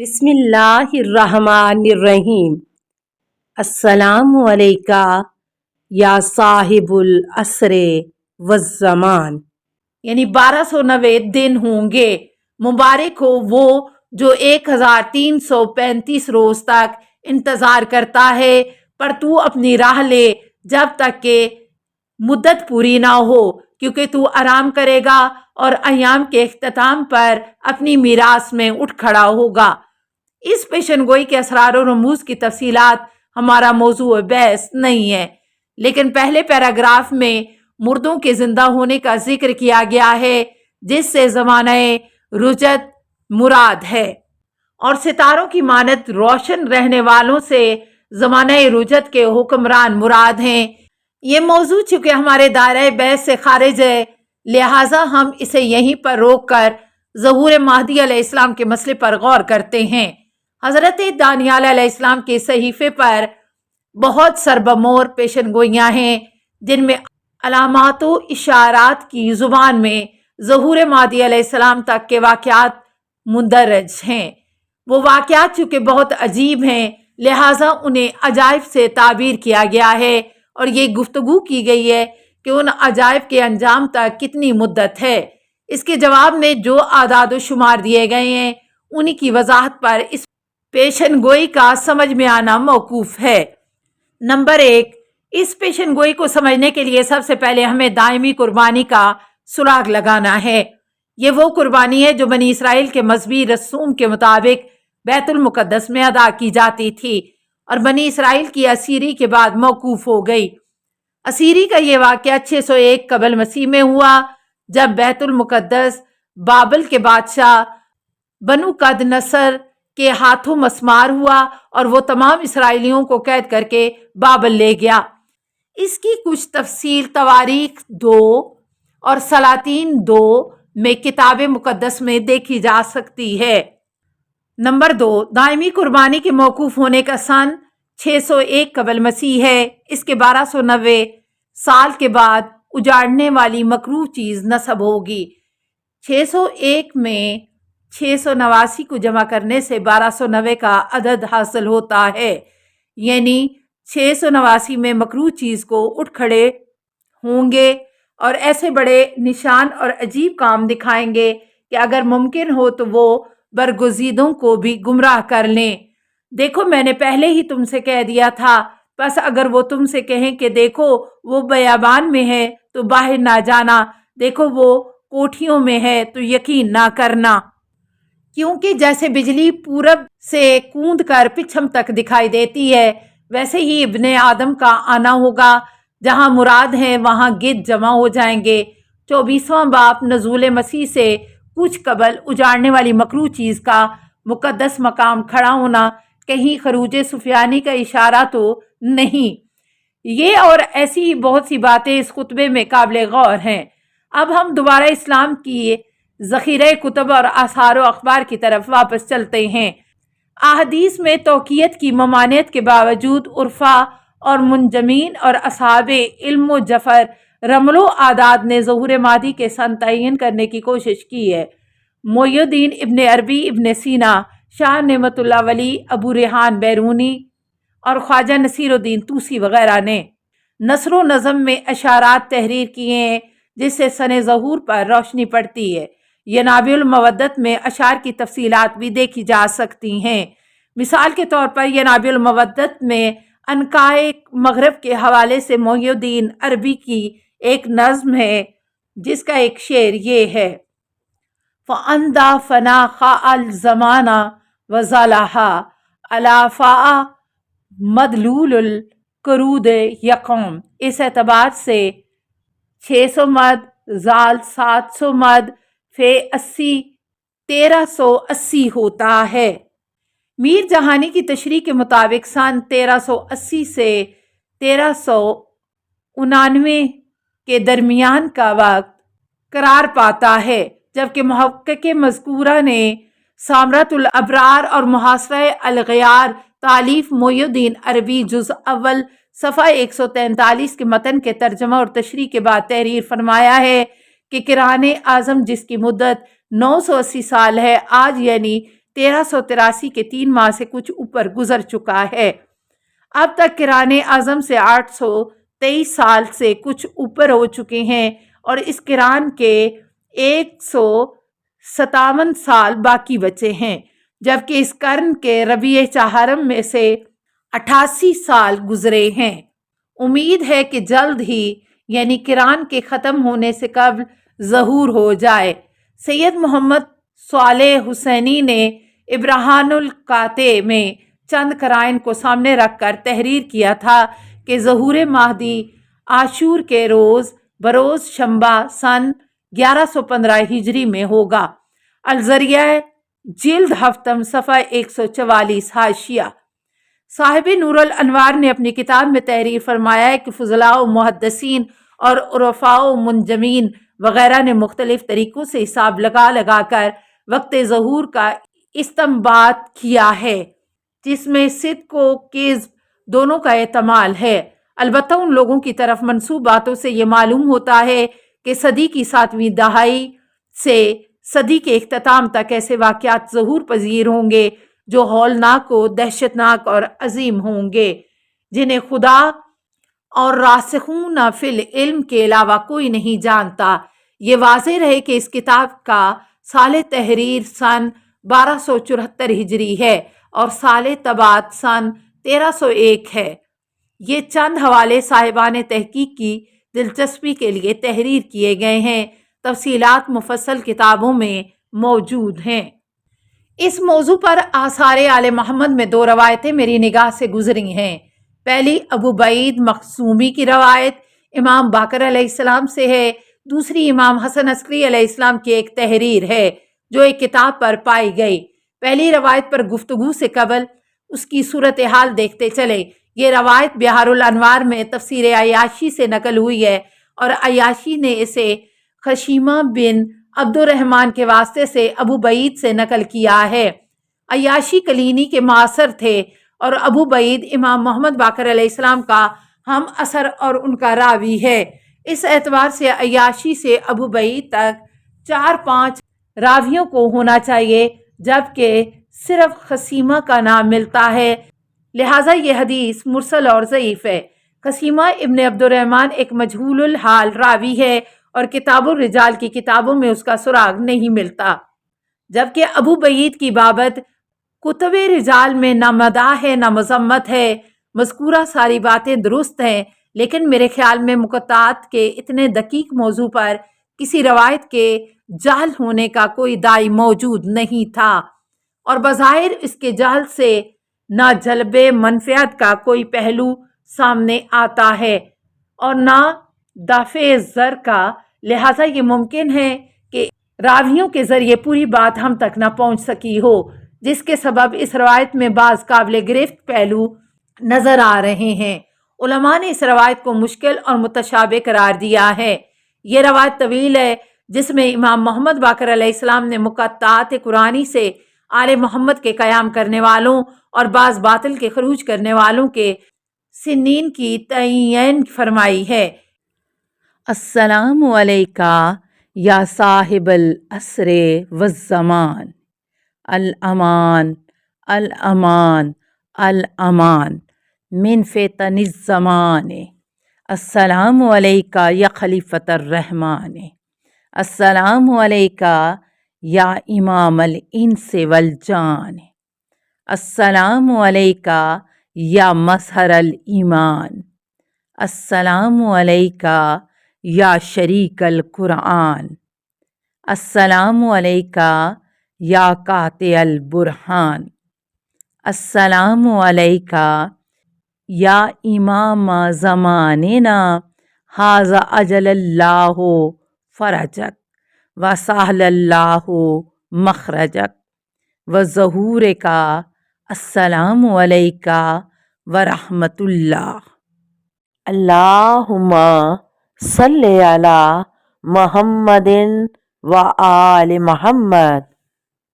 بسم اللہ الرحمن الرحیم۔ السلام علیکہ یا صاحب العصر والزمان، یعنی 1290 دن ہوں گے۔ مبارک ہو وہ جو 1335 روز تک انتظار کرتا ہے، پر تو اپنی راہ لے جب تک کہ مدت پوری نہ ہو، کیونکہ تو آرام کرے گا اور ایام کے اختتام پر اپنی میراث میں اٹھ کھڑا ہوگا۔ اس پیشن گوئی کے اسرار و رموز کی تفصیلات ہمارا موضوع بحث نہیں ہے، لیکن پہلے پیراگراف میں مردوں کے زندہ ہونے کا ذکر کیا گیا ہے، جس سے زمانہ رجت مراد ہے، اور ستاروں کی مانند روشن رہنے والوں سے زمانہ رجت کے حکمران مراد ہیں۔ یہ موضوع چونکہ ہمارے دائرہ بحث سے خارج ہے، لہٰذا ہم اسے یہیں پر روک کر ظہور مہدی علیہ السلام کے مسئلے پر غور کرتے ہیں۔ حضرت دانیال علیہ السلام کے صحیفے پر بہت سربمور پیشن گوئیاں ہیں، جن میں علامات و اشارات کی زبان میں ظہور مہدی علیہ السلام تک کے واقعات مندرج ہیں۔ وہ واقعات چونکہ بہت عجیب ہیں، لہٰذا انہیں عجائب سے تعبیر کیا گیا ہے، اور یہ گفتگو کی گئی ہے کہ ان عجائب کے انجام تک کتنی مدت ہے۔ اس کے جواب میں جو اعداد و شمار دیے گئے ہیں، انہی کی وضاحت پر اس پیشن گوئی کا سمجھ میں آنا موقوف ہے۔ نمبر 1، اس پیشن گوئی کو سمجھنے کے لیے سب سے پہلے ہمیں دائمی قربانی کا سراغ لگانا ہے۔ یہ وہ قربانی ہے جو بنی اسرائیل کے مذہبی رسوم کے مطابق بیت المقدس میں ادا کی جاتی تھی، اور بنی اسرائیل کی اسیری کے بعد موقوف ہو گئی۔ اسیری کا یہ واقعہ 601 قبل مسیح میں ہوا، جب بیت المقدس بابل کے بادشاہ بنو قد نصر کے ہاتھوں مسمار ہوا، اور وہ تمام اسرائیلیوں کو قید کر کے بابل لے گیا۔ اس کی کچھ تفصیل تواریخ 2 اور سلاطین 2 میں کتاب مقدس میں دیکھی جا سکتی ہے۔ نمبر 2، دائمی قربانی کے موقوف ہونے کا سن 601 قبل مسیح ہے۔ اس کے 1290 سال کے بعد اجاڑنے والی مکروہ چیز نصب ہوگی۔ 601 میں 689 کو جمع کرنے سے 1290 کا عدد حاصل ہوتا ہے، یعنی 689 میں مکروہ چیز کو اٹھ کھڑے ہوں گے اور ایسے بڑے نشان اور عجیب کام دکھائیں گے کہ اگر ممکن ہو تو وہ برگزیدوں کو بھی گمراہ کر لیں۔ دیکھو میں نے پہلے ہی تم سے کہہ دیا تھا، بس اگر وہ تم سے کہیں کہ دیکھو وہ بیابان میں ہے تو باہر نہ جانا، دیکھو وہ کوٹھیوں میں ہے تو یقین نہ کرنا، کیونکہ جیسے بجلی پورب سے کوند کر پچھم تک دکھائی دیتی ہے، ویسے ہی ابن آدم کا آنا ہوگا۔ جہاں مراد ہیں وہاں گدھ جمع ہو جائیں گے۔ 24واں باب نزول مسیح سے کچھ قبل اجاڑنے والی مکروہ چیز کا مقدس مقام کھڑا ہونا کہیں خروج سفیانی کا اشارہ تو نہیں۔ یہ اور ایسی بہت سی باتیں اس خطبے میں قابل غور ہیں۔ اب ہم دوبارہ اسلام کی ذخیرہ کتب اور آثار و اخبار کی طرف واپس چلتے ہیں۔ احادیث میں توقیت کی ممانعت کے باوجود عرفا اور منجمین اور اصحاب علم و جفر رمل و اعداد نے ظہور مہدی کے سن تعین کرنے کی کوشش کی ہے۔ محی الدین ابن عربی، ابن سینا، شاہ نعمت اللہ ولی، ابو ریحان بیرونی اور خواجہ نصیر الدین طوسی وغیرہ نے نثر و نظم میں اشارات تحریر کیے ہیں، جس سے سن ظہور پر روشنی پڑتی ہے۔ ینابیع المودت میں اشعار کی تفصیلات بھی دیکھی جا سکتی ہیں۔ مثال کے طور پر ینابیع المودت میں عنقائے مغرب کے حوالے سے محی الدین عربی کی ایک نظم ہے، جس کا ایک شعر یہ ہے: فَأَنْدَا فَنَا خَاءَ الزَّمَانَ وَزَالَهَا عَلَى فَاءَ مَدْلُولُ الْقُرُودِ یقوم۔ اس اعتبار سے 600 مد زال 700 مد فے 80 1380 ہوتا ہے۔ میر جہانی کی تشریح کے مطابق سن 1380 سے 1399 کے درمیان کا وقت قرار پاتا ہے، جبکہ محقق مذکورہ نے ثمرۃ الابرار اور محاصرہ الغیار تالیف محی الدین عربی جزء اول صفحہ 143 کے متن کے ترجمہ اور تشریح کے بعد تحریر فرمایا ہے کہ کران اعظم جس کی مدت 980 سال ہے، آج یعنی 1383 کے 3 ماہ سے کچھ اوپر گزر چکا ہے۔ اب تک قرآن اعظم سے 823 سال سے کچھ اوپر ہو چکے ہیں اور اس قرآن کے 157 سال باقی بچے ہیں، جبکہ اس قرن کے ربیع چہارم میں سے 88 سال گزرے ہیں۔ امید ہے کہ جلد ہی یعنی قرآن کے ختم ہونے سے قبل ظہور ہو جائے۔ سید محمد صالح حسینی نے ابرہان القاطع میں چند قرائن کو سامنے رکھ کر تحریر کیا تھا کہ ظہور مہدی عاشور کے روز بروز شنبہ سن 1115 ہجری میں ہوگا۔ الذریعہ جلد ہفتم صفحہ 144 حاشیہ۔ صاحب نور الانوار نے اپنی کتاب میں تحریر فرمایا ہے کہ فضلاء و محدثین اور عرفاء و منجمین وغیرہ نے مختلف طریقوں سے حساب لگا کر وقت ظہور کا استنباط کیا ہے، جس میں صدق و کذب دونوں کا احتمال ہے۔ البتہ ان لوگوں کی طرف منسوب باتوں سے یہ معلوم ہوتا ہے کہ صدی کی 7ویں دہائی سے صدی کے اختتام تک ایسے واقعات ظہور پذیر ہوں گے جو ہولناک و دہشتناک اور عظیم ہوں گے، جنہیں خدا اور راسخون فی العلم کے علاوہ کوئی نہیں جانتا۔ یہ واضح رہے کہ اس کتاب کا سال تحریر سن 1274 ہجری ہے اور سال طباعت سن 1301 ہے۔ یہ چند حوالے صاحبان تحقیق کی دلچسپی کے لیے تحریر کیے گئے ہیں، تفصیلات مفصل کتابوں میں موجود ہیں۔ اس موضوع پر آثار آل محمد میں 2 روایتیں میری نگاہ سے گزری ہیں۔ پہلی ابو بعید مخزومی کی روایت امام باقر علیہ السلام سے ہے، دوسری امام حسن عسکری علیہ السلام کی ایک تحریر ہے جو ایک کتاب پر پائی گئی۔ پہلی روایت پر گفتگو سے قبل اس کی صورتحال دیکھتے چلے۔ یہ روایت بہار الانوار میں تفسیر عیاشی سے نقل ہوئی ہے اور عیاشی نے اسے خشیمہ بن عبد الرحمن کے واسطے سے ابو بعید سے نقل کیا ہے۔ عیاشی کلینی کے معاصر تھے اور ابو بعید امام محمد باقر علیہ السلام کا ہم اثر اور ان کا راوی ہے۔ اس اعتبار سے عیاشی سے ابو بعید تک 4-5 راویوں کو ہونا چاہیے، جبکہ صرف خصیمہ کا نام ملتا ہے، لہٰذا یہ حدیث مرسل اور ضعیف ہے۔ خصیمہ ابن عبد الرحمن ایک مجہول الحال راوی ہے اور کتاب الرجال کی کتابوں میں اس کا سراغ نہیں ملتا، جبکہ ابو بعید کی بابت کتب رجال میں نہ مداح ہے نہ مذمت ہے۔ مذکورہ ساری باتیں درست ہیں، لیکن میرے خیال میں مقطعات کے اتنے دقیق موضوع پر کسی روایت کے جعل ہونے کا کوئی داعی موجود نہیں تھا، اور بظاہر اس کے جعل سے نہ جلب منفعت کا کوئی پہلو سامنے آتا ہے اور نہ دافع ضر کا، لہٰذا یہ ممکن ہے کہ راویوں کے ذریعے پوری بات ہم تک نہ پہنچ سکی ہو، جس کے سبب اس روایت میں بعض قابل گرفت پہلو نظر آ رہے ہیں۔ علماء نے اس روایت کو مشکل اور متشابہ قرار دیا ہے۔ یہ روایت طویل ہے جس میں امام محمد باقر علیہ السلام نے مقطعات قرآنی سے آل محمد کے قیام کرنے والوں اور بعض باطل کے خروج کرنے والوں کے سنین کی تعین فرمائی ہے۔ السلام علیکہ یا صاحب العصر والزمان، الامان الامان الامان من فتن الزمان، السلام علیکہ یا خلیفۃ الرحمن، السلام علیکہ یا امام الانس والجان، السلام علیکہ یا مظہر الایمان، السلام علیکہ یا شریک القرآن، السلام علیکہ یا قاطع البرہان، السلام علیکہ یا امام زماننا، ھذا اجل اللہ فرجک وسہل اللہ مخرجک وظہورک، السلام علیکہ ورحمۃ اللہ۔ اللہم صلی علی محمد و آل محمد۔